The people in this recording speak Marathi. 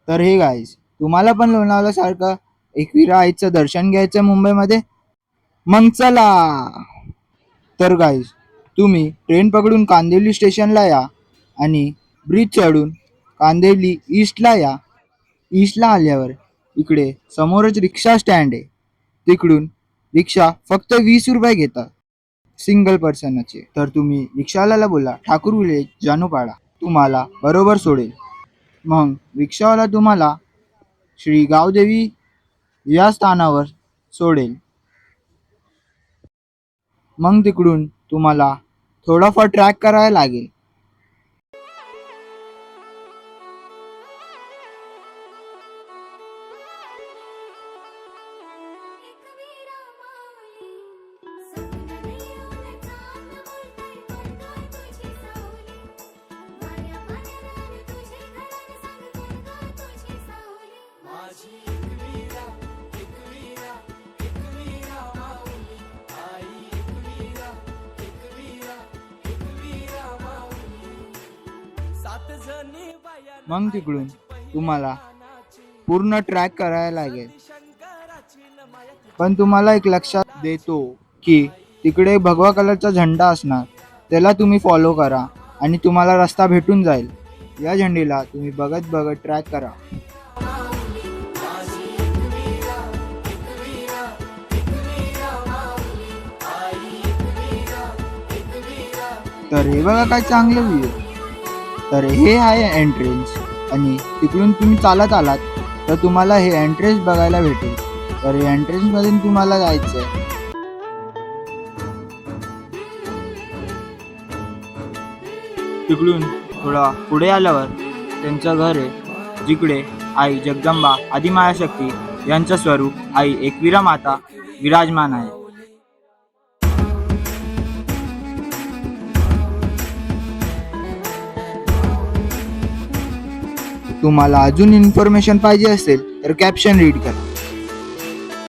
तर हे गाईज, तुम्हाला पण लोणावळ्यासारखं एकविरा आईचं दर्शन घ्यायचं मुंबईमध्ये? मग चला. तर गाईज, तुम्ही ट्रेन पकडून कांदिवली स्टेशनला या आणि ब्रिज चढून कांदिवली ईस्टला या. ईस्टला आल्यावर इकडे समोरच रिक्षा स्टँड आहे. तिकडून रिक्षा फक्त 20 रुपये घेतात सिंगल पर्सनचे. तर तुम्ही रिक्षावाल्याला बोला ठाकूर विलेज जानूपाडा, तुम्हाला बरोबर सोडेल. मग रिक्षावाला तुम्हाला श्री गावदेवी या स्थानावर सोडेल. मग तिकडून तुम्हाला थोडाफार ट्रॅक करायला लागेल. मग तिकडून तुम्हाला पूर्ण ट्रॅक करायला लागेल. पण तुम्हाला एक लक्षात देतो की तिकडे भगवा कलरचा झेंडा असणार, त्याला तुम्ही फॉलो करा आणि तुम्हाला रस्ता भेटून जाईल. या झेंडीला तुम्ही बघत बघत ट्रॅक करा. तर हे बघा काय चांगलं व्ह्यू. तर हे आहे एंट्रन्स आणि तिकडून तुम्ही चालत आलात तर तुम्हाला हे एंट्रन्स बघायला भेटेल. तर हे एंट्रन्स मधून तुम्हाला जायचं आहे. तिकडून थोडा पुढे आल्यावर त्यांचं घर आहे, जिकडे आई जगदंबा आदिमायाशक्ती यांचं स्वरूप आई एकविरा माता विराजमान आहे. तुम्हाला अजून इन्फॉर्मेशन पाहिजे असेल तर कॅप्शन रीड करा.